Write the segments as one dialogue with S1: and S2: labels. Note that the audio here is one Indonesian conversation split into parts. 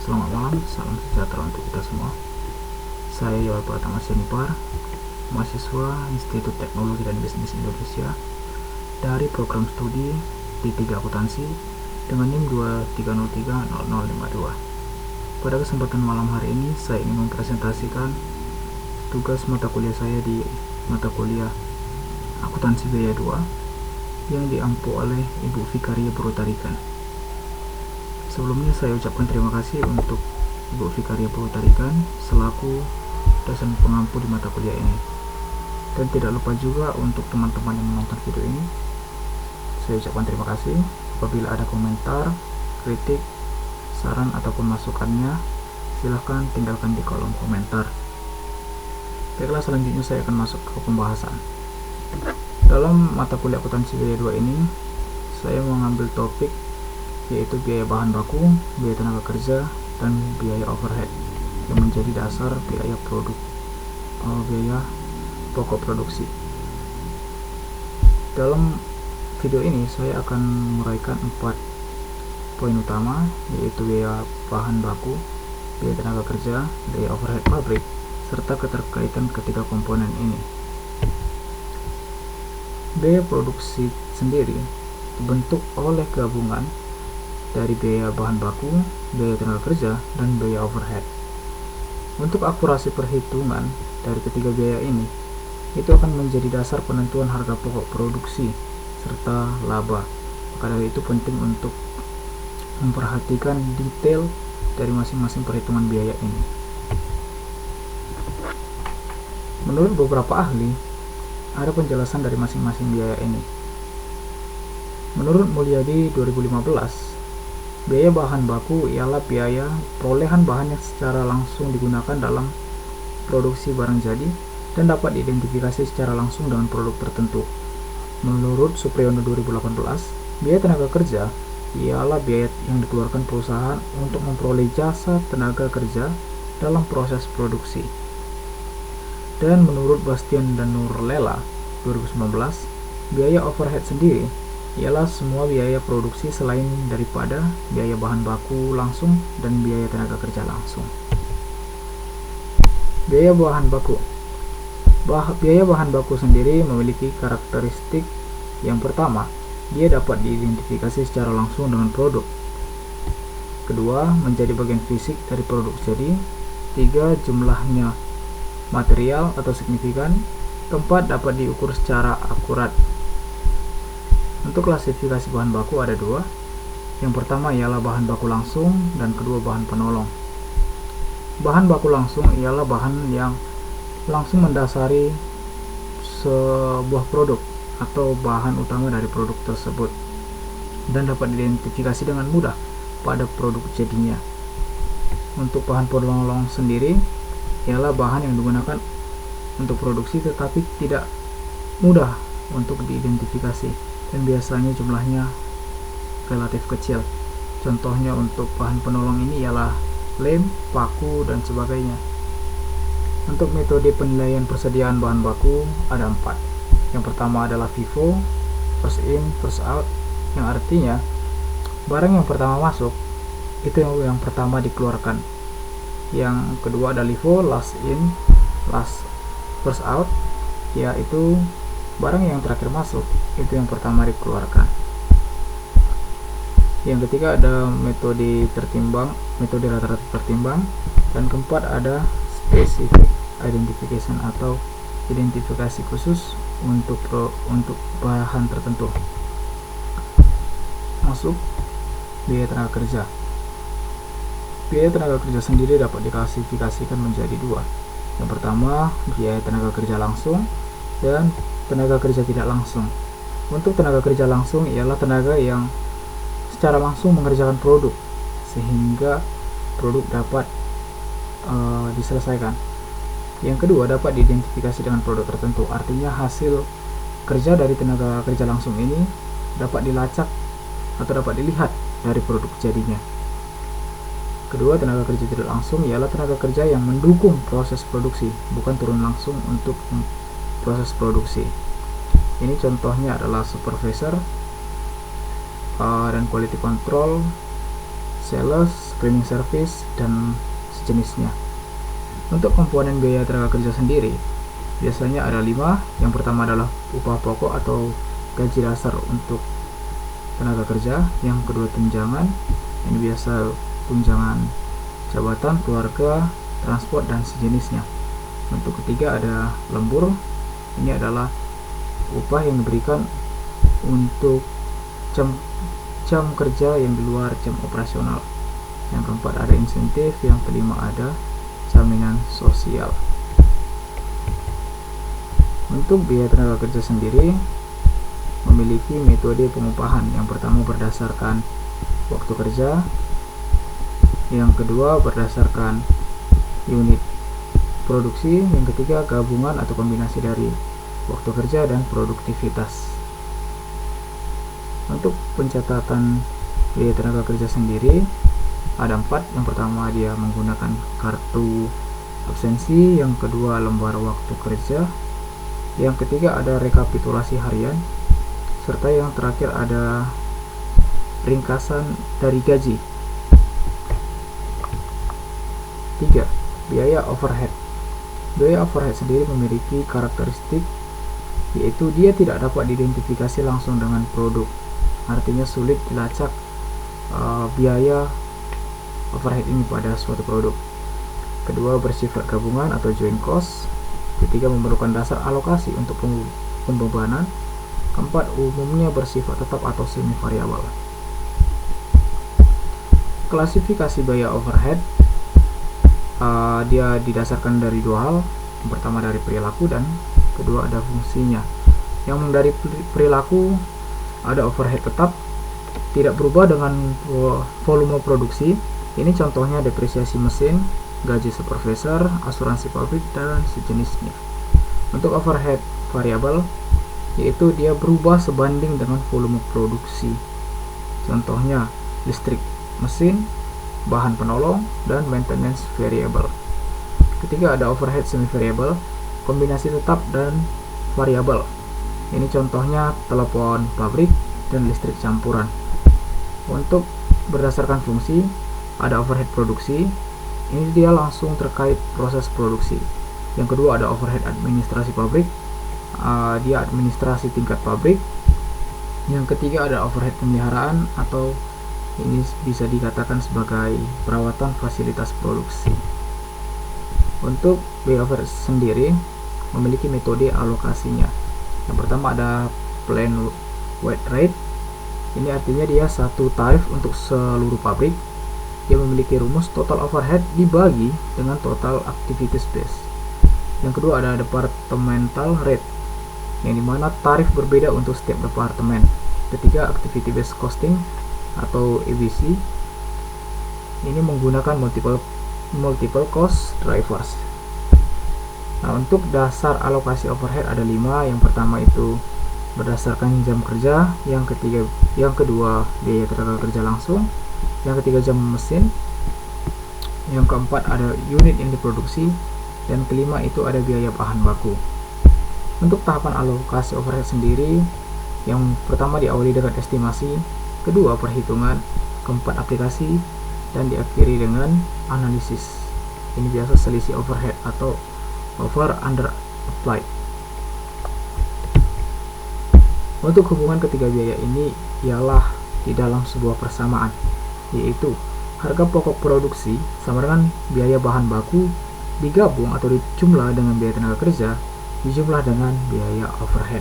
S1: Selamat malam, salam sejahtera untuk kita semua. Saya Yoel Pratama Senipar, mahasiswa Institut Teknologi dan Bisnis Indonesia dari program studi D3 Akuntansi dengan NIM 23030052. Pada kesempatan malam hari ini, saya ingin mempresentasikan tugas mata kuliah saya di mata kuliah Akuntansi Biaya 2 yang diampu oleh Ibu Vikaria Purwotarigan. Sebelumnya saya ucapkan terima kasih untuk Ibu Vikaria Purwotarigan selaku dosen pengampu di mata kuliah ini. Dan tidak lupa juga untuk teman-teman yang menonton video ini, saya ucapkan terima kasih. Apabila ada komentar, kritik, saran ataupun masukannya, silahkan tinggalkan di kolom komentar. Baiklah, selanjutnya saya akan masuk ke pembahasan. Dalam mata kuliah akuntansi biaya 2 ini, saya mengambil topik yaitu biaya bahan baku, biaya tenaga kerja, dan biaya overhead yang menjadi dasar biaya biaya pokok produksi. Dalam video ini saya akan menguraikan 4 poin utama, yaitu biaya bahan baku, biaya tenaga kerja, biaya overhead pabrik, serta keterkaitan ketiga komponen ini. Biaya produksi sendiri dibentuk oleh gabungan dari biaya bahan baku, biaya tenaga kerja, dan biaya overhead. Untuk akurasi perhitungan dari ketiga biaya ini, itu akan menjadi dasar penentuan harga pokok produksi serta laba. Maka dari itu penting untuk memperhatikan detail dari masing-masing perhitungan biaya ini. Menurut beberapa ahli, ada penjelasan dari masing-masing biaya ini. Menurut Mulyadi 2015, biaya bahan baku ialah biaya perolehan bahan yang secara langsung digunakan dalam produksi barang jadi dan dapat diidentifikasi secara langsung dengan produk tertentu. Menurut Supriyono 2018, biaya tenaga kerja ialah biaya yang dikeluarkan perusahaan untuk memperoleh jasa tenaga kerja dalam proses produksi. Dan menurut Bastian dan Nurlela 2019, biaya overhead sendiri ialah semua biaya produksi selain daripada biaya bahan baku langsung dan biaya tenaga kerja langsung. Biaya bahan baku. Biaya bahan baku sendiri memiliki karakteristik yang pertama, dia dapat diidentifikasi secara langsung dengan produk. Kedua, menjadi bagian fisik dari produk jadi. Tiga, jumlahnya material atau signifikan. Keempat, dapat diukur secara akurat. Untuk klasifikasi bahan baku ada dua. Yang pertama ialah bahan baku langsung dan kedua bahan penolong. Bahan baku langsung ialah bahan yang langsung mendasari sebuah produk atau bahan utama dari produk tersebut dan dapat diidentifikasi dengan mudah pada produk jadinya. Untuk bahan penolong sendiri ialah bahan yang digunakan untuk produksi tetapi tidak mudah untuk diidentifikasi dan biasanya jumlahnya relatif kecil. Contohnya untuk bahan penolong ini ialah lem, paku, dan sebagainya. Untuk metode penilaian persediaan bahan baku ada 4. Yang pertama adalah FIFO, first in, first out, yang artinya barang yang pertama masuk itu yang pertama dikeluarkan. Yang kedua ada LIFO, last in, first out, yaitu barang yang terakhir masuk itu yang pertama dikeluarkan. Yang ketiga ada metode tertimbang, metode rata-rata tertimbang, dan keempat ada specific identification atau identifikasi khusus untuk bahan tertentu. Masuk biaya tenaga kerja. Biaya tenaga kerja sendiri dapat diklasifikasikan menjadi dua. Yang pertama, biaya tenaga kerja langsung dan tenaga kerja tidak langsung. Untuk tenaga kerja langsung ialah tenaga yang secara langsung mengerjakan produk sehingga produk dapat diselesaikan. Yang kedua, dapat diidentifikasi dengan produk tertentu, artinya hasil kerja dari tenaga kerja langsung ini dapat dilacak atau dapat dilihat dari produk jadinya. Kedua, tenaga kerja tidak langsung ialah tenaga kerja yang mendukung proses produksi, bukan turun langsung untuk proses produksi. Ini contohnya adalah supervisor dan quality control sales, cleaning service, dan sejenisnya. Untuk komponen biaya tenaga kerja sendiri, biasanya ada 5. Yang pertama adalah upah pokok atau gaji dasar untuk tenaga kerja. Yang kedua tunjangan, ini biasa tunjangan jabatan, keluarga, transport, dan sejenisnya. Untuk ketiga ada lembur, ini adalah upah yang diberikan untuk jam kerja yang di luar jam operasional. Yang keempat ada insentif, yang kelima ada jaminan sosial. Untuk biaya tenaga kerja sendiri memiliki metode pengupahan. Yang pertama berdasarkan waktu kerja, yang kedua berdasarkan unit produksi, yang ketiga gabungan atau kombinasi dari waktu kerja dan produktivitas. Untuk pencatatan biaya tenaga kerja sendiri ada 4. Yang pertama dia menggunakan kartu absensi, yang kedua lembar waktu kerja, yang ketiga ada rekapitulasi harian, serta yang terakhir ada ringkasan dari gaji. 3. Biaya overhead. Biaya overhead sendiri memiliki karakteristik yaitu dia tidak dapat diidentifikasi langsung dengan produk. Artinya sulit dilacak biaya overhead ini pada suatu produk. Kedua, bersifat gabungan atau joint cost. Ketiga, memerlukan dasar alokasi untuk pembebanan. Keempat, umumnya bersifat tetap atau semi variabel. Klasifikasi biaya overhead dia didasarkan dari 2 hal. Yang pertama dari perilaku dan kedua ada fungsinya. Yang dari perilaku ada overhead tetap, tidak berubah dengan volume produksi. Ini contohnya depresiasi mesin, gaji supervisor, asuransi pabrik, dan sejenisnya. Untuk overhead variabel, yaitu dia berubah sebanding dengan volume produksi. Contohnya listrik mesin, bahan penolong, dan maintenance variable. Ketiga ada overhead semi variable, kombinasi tetap dan variabel. Ini contohnya telepon pabrik dan listrik campuran. Untuk berdasarkan fungsi ada overhead produksi, ini dia langsung terkait proses produksi. Yang kedua ada overhead administrasi pabrik, dia administrasi tingkat pabrik. Yang ketiga ada overhead pemeliharaan atau ini bisa dikatakan sebagai perawatan fasilitas produksi. Untuk biaya overhead sendiri memiliki metode alokasinya. Yang pertama ada plain weight rate. Ini artinya dia satu tarif untuk seluruh pabrik. Dia memiliki rumus total overhead dibagi dengan total activity space. Yang kedua ada departmental rate, yang dimana tarif berbeda untuk setiap departemen. Ketiga activity based costing atau ABC. Ini menggunakan multiple cost drivers. Nah, untuk dasar alokasi overhead ada 5. Yang pertama itu berdasarkan jam kerja, yang kedua biaya tenaga kerja langsung, yang ketiga jam mesin, yang keempat ada unit yang diproduksi, dan kelima itu ada biaya bahan baku. Untuk tahapan alokasi overhead sendiri, yang pertama diawali dengan estimasi, kedua perhitungan, keempat aplikasi, dan diakhiri dengan analisis. Ini biasa selisih overhead atau over under applied. Untuk hubungan ketiga biaya ini ialah di dalam sebuah persamaan, yaitu harga pokok produksi sama dengan biaya bahan baku digabung atau dijumlah dengan biaya tenaga kerja dijumlah dengan biaya overhead.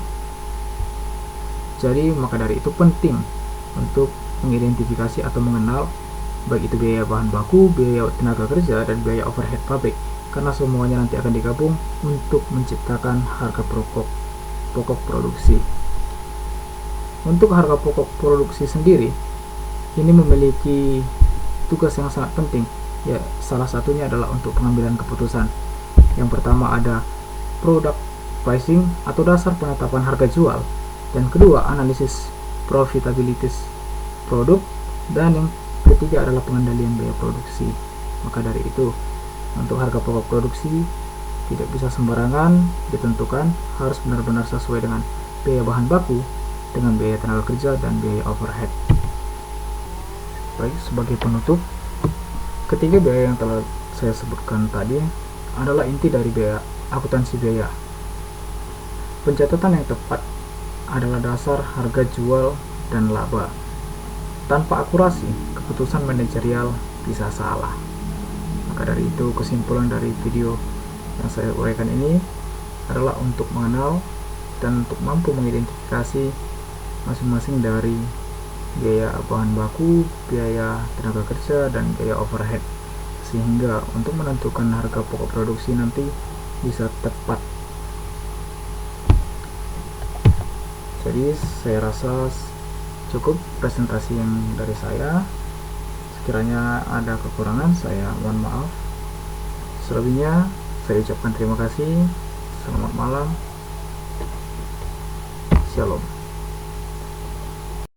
S1: Jadi maka dari itu penting untuk mengidentifikasi atau mengenal baik itu biaya bahan baku, biaya tenaga kerja, dan biaya overhead pabrik, karena semuanya nanti akan digabung untuk menciptakan harga pokok produksi. Untuk harga pokok produksi sendiri ini memiliki tugas yang sangat penting, ya salah satunya adalah untuk pengambilan keputusan. Yang pertama ada product pricing atau dasar penetapan harga jual, dan kedua analisis profitability produk, dan yang ketiga adalah pengendalian biaya produksi. Maka dari itu untuk harga pokok produksi tidak bisa sembarangan ditentukan, harus benar-benar sesuai dengan biaya bahan baku, dengan biaya tenaga kerja, dan biaya overhead. Baik, sebagai penutup, ketiga biaya yang telah saya sebutkan tadi adalah inti dari biaya akuntansi biaya. Pencatatan yang tepat adalah dasar harga jual dan laba. Tanpa akurasi, keputusan manajerial bisa salah. Maka dari itu, kesimpulan dari video yang saya uraikan ini adalah untuk mengenal dan untuk mampu mengidentifikasi masing-masing dari biaya bahan baku, biaya tenaga kerja, dan biaya overhead, sehingga untuk menentukan harga pokok produksi nanti bisa tepat. Jadi saya rasa cukup presentasi yang dari saya. Sekiranya ada kekurangan, saya mohon maaf. Selebihnya saya ucapkan terima kasih. Selamat malam. Shalom.